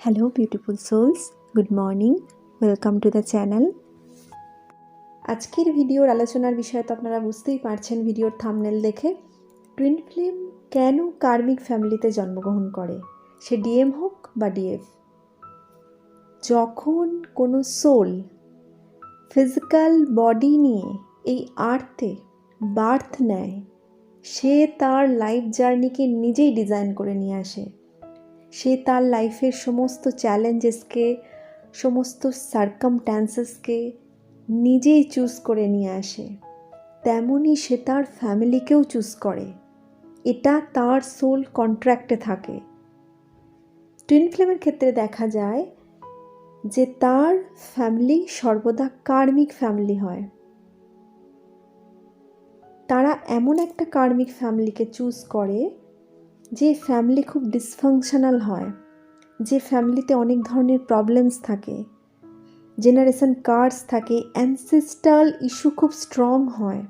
Hello beautiful souls, good morning, welcome to the channel. আজকের ভিডিওর আলোচনার বিষয় তো আপনারা বুঝতেই পারছেন ভিডিওর থাম্বনেল দেখে। টুইন ফ্লেম কেন কার্মিক ফ্যামিলিতে জন্মগ্রহণ করে, সে ডিএম হোক বা ডিএফ। যখন কোনো সোল ফিজিক্যাল বডি নিয়ে এই আর্থে বার্থ নেয়, সে তার লাইফ জার্নিকে নিজেই ডিজাইন করে নিয়ে আসে। সে তার লাইফের সমস্ত চ্যালেঞ্জেসকে, সমস্ত সার্কামস্ট্যান্সেসকে নিজেই চুজ করে নিয়ে আসে। তেমনই সে তার ফ্যামিলিকেও চুজ করে। এটা তার সোল কন্ট্রাক্টে থাকে। টুইন ফ্লেমের ক্ষেত্রে দেখা যায় যে তার ফ্যামিলি সর্বদা কার্মিক ফ্যামিলি হয়। তারা এমন একটা কার্মিক ফ্যামিলিকে চুজ করে যে ফ্যামিলি খুব ডিসফাংশনাল হয়, যে ফ্যামিলিতে অনেক ধরনের প্রবলেমস থাকে, জেনারেশন কার্স থাকে, অ্যানসেস্ট্রাল ইস্যু খুব স্ট্রং হয়।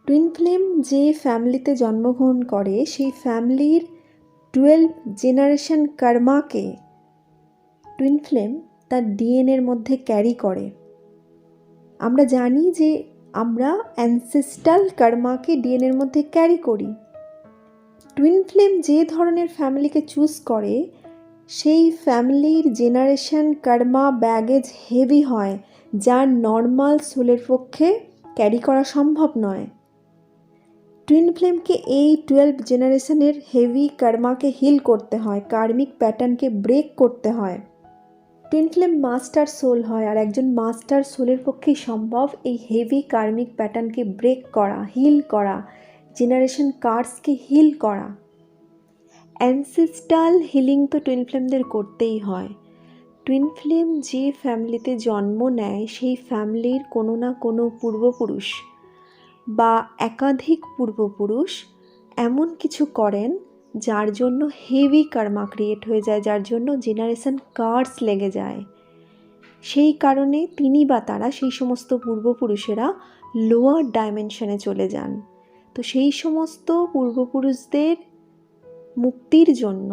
টুইন ফ্লেম যে ফ্যামিলিতে জন্মগ্রহণ করে সেই ফ্যামিলির 12 জেনারেশন কর্মাকে টুইন ফ্লেম তার ডিএনএর মধ্যে ক্যারি করে। আমরা জানি যে আমরা অ্যানসেস্ট্রাল কর্মাকে ডিএনএর মধ্যে ক্যারি করি। টুইন ফ্লেম যে ধরনের ফ্যামিলিকে চুজ করে সেই ফ্যামিলির জেনারেশন কর্মা ব্যাগেজ হেভি হয়, যা নর্মাল সোলের পক্ষে ক্যারি করা সম্ভব নয়। টুইন ফ্লেমকে এই 12 জেনারেশনের হেভি কর্মাকে হিল করতে হয়, কার্মিক প্যাটার্নকে ব্রেক করতে হয়। টুইন ফ্লেম মাস্টার সোল হয়, আর একজন মাস্টার সোলের পক্ষেই সম্ভব এই হেভি কার্মিক প্যাটার্নকে ব্রেক করা, হিল করা, জেনারেশন কার্সকে হিল করা। অ্যানসেস্ট্রাল হিলিং তো টুইন ফ্লেমদের করতেই হয়। টুইন ফ্লেম যে ফ্যামিলিতে জন্ম নেয় সেই ফ্যামিলির কোনো না কোনো পূর্বপুরুষ বা একাধিক পূর্বপুরুষ এমন কিছু করেন যার জন্য হেভি কার্মা ক্রিয়েট হয়ে যায়, যার জন্য জেনারেশন কার্স লেগে যায়। সেই কারণে তিনি বা তারা, সেই সমস্ত পূর্বপুরুষেরা লোয়ার ডাইমেনশনে চলে যান। তো সেই সমস্ত পূর্বপুরুষদের মুক্তির জন্য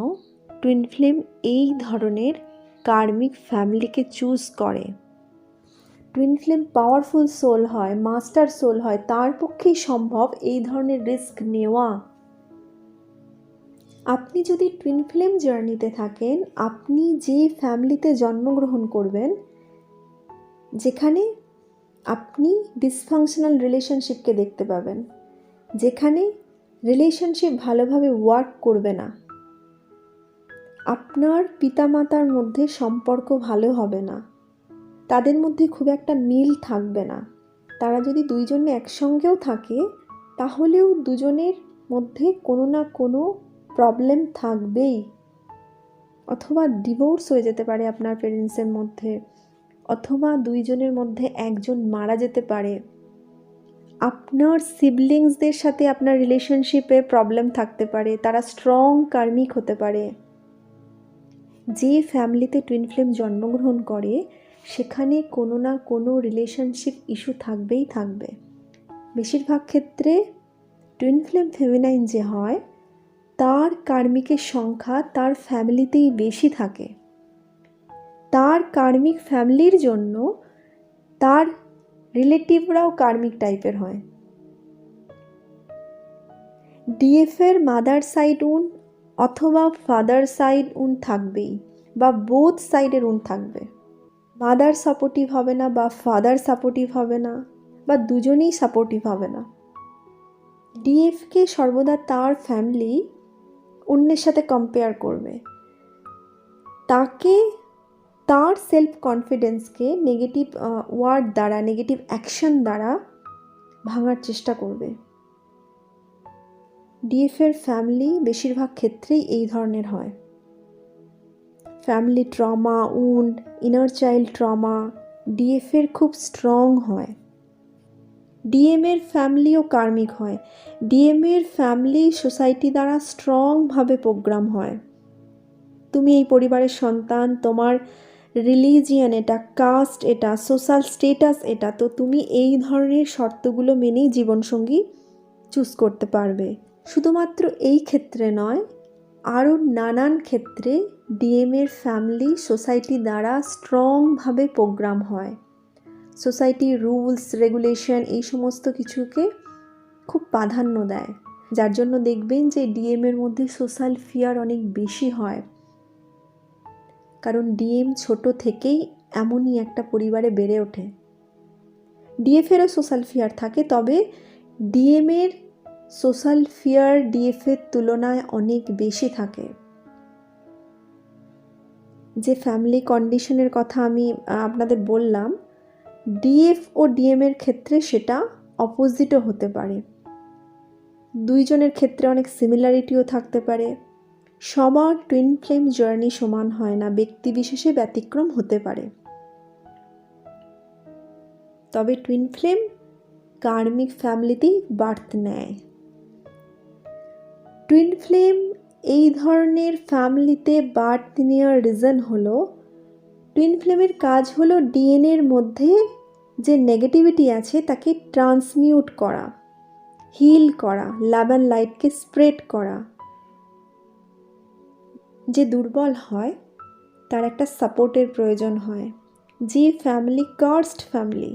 টুইন ফ্লেম এই ধরনের কার্মিক ফ্যামিলিকে চুজ করে। টুইন ফ্লেম পাওয়ারফুল সোল হয়, মাস্টার সোল হয়, তার পক্ষেই সম্ভব এই ধরনের রিস্ক নেওয়া। আপনি যদি টুইন ফ্লেম জার্নিতে থাকেন, আপনি যে ফ্যামিলিতে জন্মগ্রহণ করবেন যেখানে আপনি ডিসফাংশনাল রিলেশনশিপকে দেখতে পাবেন, যেখানে রিলেশনশিপ ভালোভাবে ওয়ার্ক করবে না, আপনার পিতামাতার মধ্যে সম্পর্ক ভালো হবে না, তাদের মধ্যে খুব একটা মিল থাকবে না। তারা যদি দুইজনে একসঙ্গেও থাকে তাহলেও দুজনের মধ্যে কোনো না কোনো প্রবলেম থাকবেই। অথবা ডিভোর্স হয়ে যেতে পারে আপনার পেরেন্টসের মধ্যে, অথবা দুইজনের মধ্যে একজন মারা যেতে পারে। আপনার সিবলিংসদের সাথে আপনার রিলেশনশিপে প্রবলেম থাকতে পারে, তারা স্ট্রং কার্মিক হতে পারে। যে ফ্যামিলিতে টুইন ফ্লেম জন্মগ্রহণ করে সেখানে কোনো না কোনো রিলেশনশিপ ইস্যু থাকবেই থাকবে। বেশিরভাগ ক্ষেত্রে টুইন ফ্লেম ফেমিনাইন যে হয় তার কার্মিকের সংখ্যা তার ফ্যামিলিতেই বেশি থাকে। তার কার্মিক ফ্যামিলির জন্য তার রিলেটিভরাও কার্মিক টাইপের হয়। ডিএফের মাদার সাইড উন অথবা ফাদার সাইড উন থাকবেই, বা বোথ সাইডের উন থাকবে। মাদার সাপোর্টিভ হবে না বা ফাদার সাপোর্টিভ হবে না, বা দুজনেই সাপোর্টিভ হবে না। ডিএফকে সর্বদা তার ফ্যামিলি অন্যের সাথে কম্পেয়ার করবে, তাকে তার সেলফ কনফিডেন্সকে নেগেটিভ ওয়ার্ড দ্বারা, নেগেটিভ অ্যাকশন দ্বারা ভাঙার চেষ্টা করবে। ডিএফের ফ্যামিলি বেশিরভাগ ক্ষেত্রেই এই ধরনের হয়। Family trauma, wound, inner child trauma ডিএফের খুব স্ট্রং হয়। ডিএমের ফ্যামিলিও কার্মিক হয়। ডিএমের ফ্যামিলি সোসাইটি দ্বারা স্ট্রংভাবে প্রোগ্রাম হয়। তুমি এই পরিবারের সন্তান, তোমার রিলিজিয়ান এটা, কাস্ট এটা, সোশ্যাল স্টেটাস এটা, তো তুমি এই ধরনের শর্তগুলো মেনেই জীবনসঙ্গী চুজ করতে পারবে। শুধুমাত্র এই ক্ষেত্রে নয়, আরও নানান ক্ষেত্রে ডিএমের ফ্যামিলি সোসাইটি দ্বারা স্ট্রংভাবে প্রোগ্রাম হয়। সোসাইটি রুলস রেগুলেশন এই সমস্ত কিছুকে খুব প্রাধান্য দেয়, যার জন্য দেখবেন যে ডিএমের মধ্যে সোশ্যাল ফিয়ার অনেক বেশি হয়। কারণ ডিএম ছোট থেকেই এমনই একটা পরিবারে বেড়ে ওঠে। ডিএফেরও সোশ্যাল ফিয়ার থাকে, তবে ডিএমের সোশ্যাল ফিয়ার ডিএফের তুলনায় অনেক বেশি থাকে। যে ফ্যামিলি কন্ডিশনের কথা আমি আপনাদের বললাম, ডিএফ ও ডিএমের ক্ষেত্রে সেটা অপোজিটও হতে পারে। দুইজনের ক্ষেত্রে অনেক সিমিলারিটিও থাকতে পারে। সবার টুইন ফ্লেম জার্নি সমান হয় না, ব্যক্তি বিশেষে ব্যতিক্রম হতে পারে। তবে টুইন ফ্লেম কার্মিক ফ্যামিলিতেই বার্থ নেয়। টুইন ফ্লেম এই ধরনের ফ্যামিলিতে বার্থ নেওয়ার রিজন হলো, টুইন ফ্লেমের কাজ হলো ডিএনএর মধ্যে যে নেগেটিভিটি আছে তাকে ট্রান্সমিউট করা, হিল করা, লাভ অ্যান্ড লাইটকে স্প্রেড করা। যে দুর্বল হয় তার একটা সাপোর্টের প্রয়োজন হয়। যে ফ্যামিলি কার্সড ফ্যামিলি,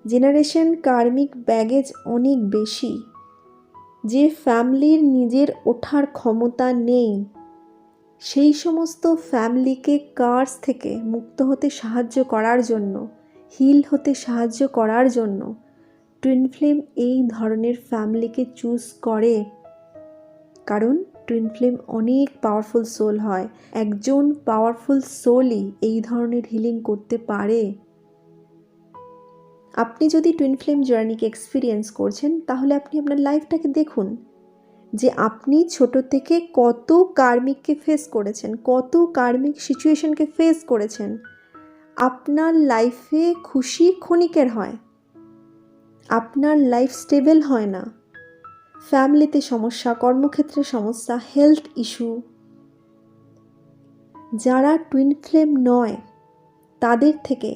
জেনারেশন কার্মিক ব্যাগেজ অনেক বেশি, যে ফ্যামিলির নিজের ওঠার ক্ষমতা নেই, সেই সমস্ত ফ্যামিলিকে কার্স থেকে মুক্ত হতে সাহায্য করার জন্য, হিল হতে সাহায্য করার জন্য টুইন ফ্লেম এই ধরনের ফ্যামিলিকে চুজ করে। কারণ টুইন ফ্লেম অনেক পাওয়ারফুল সোল হয়। একজন পাওয়ারফুল সোলই এই ধরনের হিলিং করতে পারে। আপনি যদি টুইন ফ্লেম জার্নিকে এক্সপিরিয়েন্স করছেন, তাহলে আপনি আপনার লাইফটাকে দেখুন যে আপনি ছোট থেকে কত কার্মিককে ফেস করেছেন, কত কার্মিক সিচুয়েশনকে ফেস করেছেন। আপনার লাইফে খুশি ক্ষণিকের হয়, আপনার লাইফ স্টেবল হয় না। ফ্যামিলিতে সমস্যা, কর্মক্ষেত্রে সমস্যা, হেলথ ইস্যু। যারা টুইন ফ্লেম নয় তাদের থেকে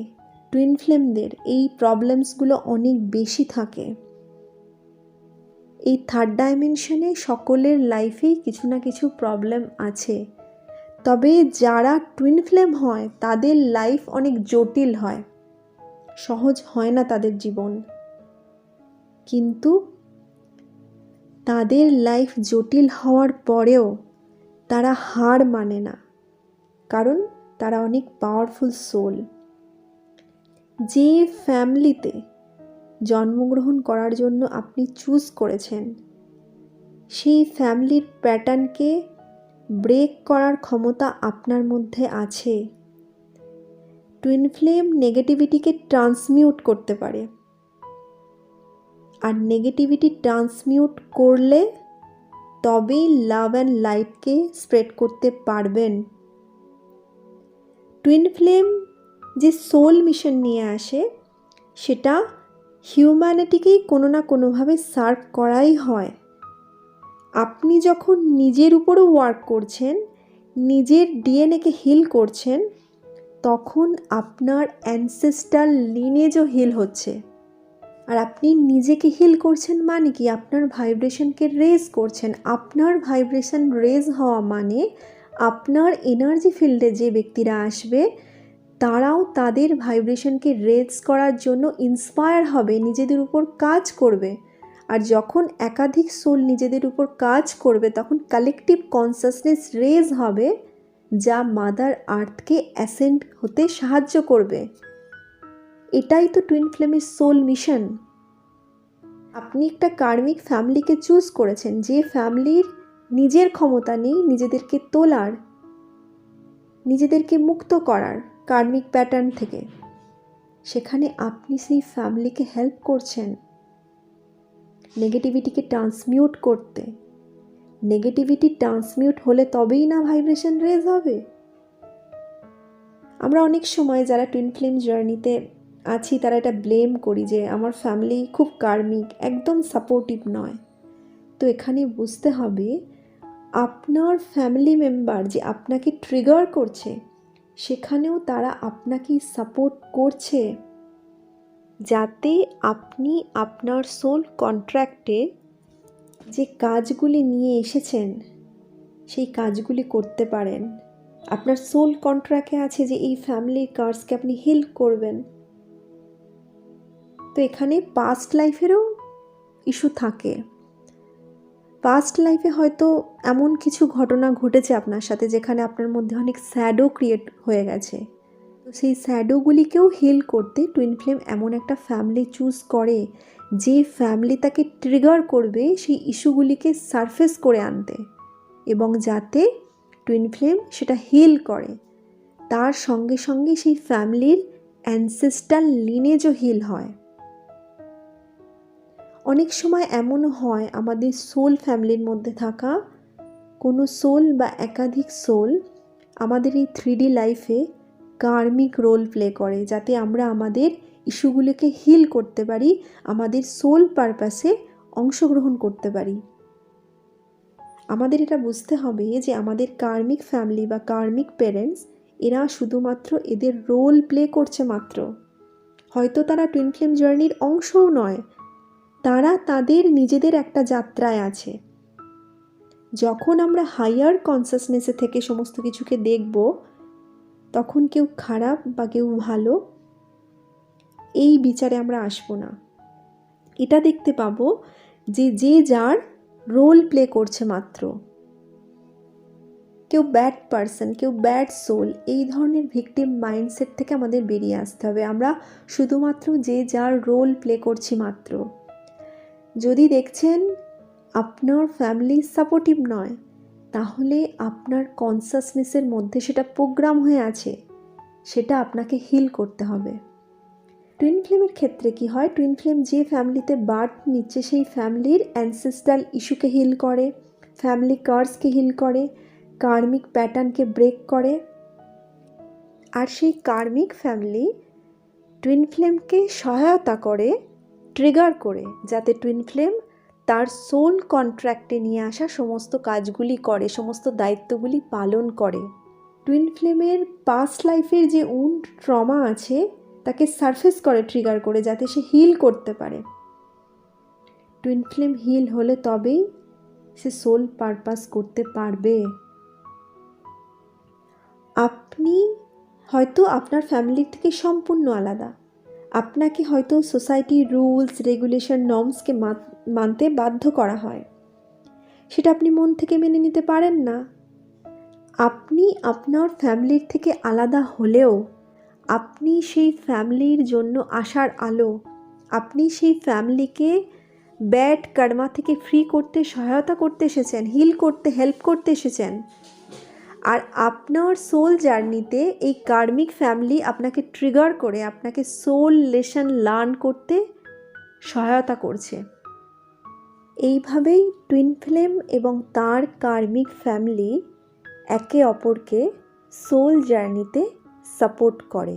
টুইন ফ্লেমদের এই প্রবলেমসগুলো অনেক বেশি থাকে। এই থার্ড ডাইমেনশনে সকলের লাইফেই কিছু না কিছু প্রবলেম আছে। তবে যারা টুইন ফ্লেম হয় তাদের লাইফ অনেক জটিল হয়, সহজ হয় না তাদের জীবন। কিন্তু তাদের লাইফ জটিল হওয়ার পরেও তারা হার মানে না, কারণ তারা অনেক পাওয়ারফুল সোল। যে ফ্যামিলিতে জন্মগ্রহণ করার জন্য আপনি চুজ করেছেন, সেই ফ্যামিলির প্যাটার্নকে ব্রেক করার ক্ষমতা আপনার মধ্যে আছে। টুইন ফ্লেম নেগেটিভিটিকে ট্রান্সমিউট করতে পারে, আর নেগেটিভিটি ট্রান্সমিউট করলে তবেই লাভ অ্যান্ড লাইটকে স্প্রেড করতে পারবেন। টুইন ফ্লেম যে সোল মিশন নিয়ে আসে, সেটা হিউম্যানিটিকেই কোনো না কোনোভাবে সার্ভ করাই হয়। আপনি যখন নিজের উপরও ওয়ার্ক করছেন, নিজের ডিএনএকে হিল করছেন, তখন আপনার অ্যানসেস্ট্রাল লিনেজও হিল হচ্ছে। আর আপনি নিজেকে হিল করছেন মানে কি? আপনার ভাইব্রেশনকে রেজ করছেন। আপনার ভাইব্রেশন রেজ হওয়া মানে আপনার এনার্জি ফিল্ডে যে ব্যক্তিরা আসবে তারাও তাদের ভাইব্রেশনকে রেজ করার জন্য ইন্সপায়ার হবে, নিজেদের উপর কাজ করবে। আর যখন একাধিক সোল নিজেদের উপর কাজ করবে, তখন কালেকটিভ কনসাসনেস রেজ হবে, যা মাদার আর্থকে অ্যাসেন্ড হতে সাহায্য করবে। এটাই তো টুইন ফ্লেমের সোল মিশন। আপনি একটা কার্মিক ফ্যামিলিকে চুজ করেছেন, যে ফ্যামিলির নিজের ক্ষমতা নেই নিজেদেরকে তোলার, নিজেদেরকে মুক্ত করার কার্মিক প্যাটার্ন থেকে। সেখানে আপনি সেই ফ্যামিলিকে হেল্প করছেন নেগেটিভিটিকে ট্রান্সমিউট করতে। নেগেটিভিটি ট্রান্সমিউট হলে তবেই না ভাইব্রেশন রেজ হবে। আমরা অনেক সময় যারা টুইন ফ্লেম জার্নিতে আছি তারা এটা ব্লেম করি যে আমার ফ্যামিলি খুব কার্মিক, একদম সাপোর্টিভ নয়। তো এখানে বুঝতে হবে আপনার ফ্যামিলি মেম্বার যে আপনাকে ট্রিগার করছে, সেখানেও তারা আপনাকেই সাপোর্ট করছে, যাতে আপনি আপনার সোল কন্ট্রাক্টে যে কাজগুলি নিয়ে এসেছেন সেই কাজগুলি করতে পারেন। আপনার সোল কন্ট্রাক্টে আছে যে এই ফ্যামিলির কার্সকে আপনি হিল করবেন। তো এখানে পাস্ট লাইফেরও ইস্যু থাকে। পাস্ট লাইফে হয়তো এমন কিছু ঘটনা ঘটেছে আপনার সাথে যেখানে আপনার মধ্যে অনেক স্যাডো ক্রিয়েট হয়ে গেছে। তো সেই স্যাডোগুলিকেও হিল করতে টুইন ফ্লেম এমন একটা ফ্যামিলি চুজ করে যে ফ্যামিলি তাকে ট্রিগার করবে সেই ইস্যুগুলিকে সারফেস করে আনতে, এবং যাতে টুইন ফ্লেম সেটা হিল করে, তার সঙ্গে সঙ্গে সেই ফ্যামিলির অ্যানসেস্টার লিনেজও হিল হয়। অনেক সময় এমনও হয় আমাদের সোল ফ্যামিলির মধ্যে থাকা কোনো সোল বা একাধিক সোল আমাদের এই 3D লাইফে কার্মিক রোল প্লে করে, যাতে আমরা আমাদের ইস্যুগুলোকে হিল করতে পারি, আমাদের সোল পারপাসে অংশগ্রহণ করতে পারি। আমাদের এটা বুঝতে হবে যে আমাদের কার্মিক ফ্যামিলি বা কার্মিক প্যারেন্টস এরা শুধুমাত্র এদের রোল প্লে করছে মাত্র। হয়তো তারা টুইন ফ্লেম জার্নির অংশও নয়, তারা তাদের নিজেদের একটা যাত্রায় আছে। যখন আমরা হাইয়ার কনসাসনেসে থেকে সমস্ত কিছুকে দেখব, তখন কেউ খারাপ বা কেউ ভালো এই বিচারে আমরা আসব না। এটা দেখতে পাবো যে যে যার রোল প্লে করছে মাত্র। কেউ ব্যাড পারসন, কেউ ব্যাড সোল, এই ধরনের ভিকটিম মাইন্ডসেট থেকে আমাদের বেরিয়ে আসতে হবে। আমরা শুধুমাত্র যে যার রোল প্লে করছি মাত্র। যদি দেখছেন আপনার ফ্যামিলি সাপোর্টিভ নয়, তাহলে আপনার কনসাসনেসের মধ্যে সেটা প্রোগ্রাম হয়ে আছে, সেটা আপনাকে হিল করতে হবে। টুইন ফ্লেমের ক্ষেত্রে কি হয়, টুইন ফ্লেম যে ফ্যামিলিতে বার্থ নিচ্ছে সেই ফ্যামিলির অ্যানসেস্ট্রাল ইস্যুকে হিল করে, ফ্যামিলি কার্সকে হিল করে, কার্মিক প্যাটার্নকে ব্রেক করে। আর সেই কার্মিক ফ্যামিলি টুইন ফ্লেমকে সহায়তা করে, ট্রিগার করে, যাতে টুইন ফ্লেম তার সোল কন্ট্রাক্টে নিয়ে আসা সমস্ত কাজগুলি করে, সমস্ত দায়িত্বগুলি পালন করে। টুইন ফ্লেমের পাস্ট লাইফের যে উন্ড ট্রমা আছে তাকে সারফেস করে ট্রিগার করে, যাতে সে হিল করতে পারে। টুইন ফ্লেম হিল হলে তবেই সে সোল পারপাস করতে পারবে। আপনি হয়তো আপনার ফ্যামিলির থেকে সম্পূর্ণ আলাদা। আপনাকে হয়তো সোসাইটির রুলস, রেগুলেশন, নর্মসকে মানতে বাধ্য করা হয়। সেটা আপনি মন থেকে মেনে নিতে পারেন না। আপনি আপনার ফ্যামিলির থেকে আলাদা হলেও আপনি সেই ফ্যামিলির জন্য আশার আলো। আপনি সেই ফ্যামিলিকে ব্যাড কর্মা থেকে ফ্রি করতে সহায়তা করতে এসেছেন, হিল করতে, হেল্প করতে এসেছেন। আর আপনার সোল জার্নিতে এই কার্মিক ফ্যামিলি আপনাকে ট্রিগার করে আপনাকে সোল লেসন লার্ন করতে সহায়তা করছে। এইভাবেই টুইন ফ্লেম এবং তার কার্মিক ফ্যামিলি একে অপরকে সোল জার্নিতে সাপোর্ট করে।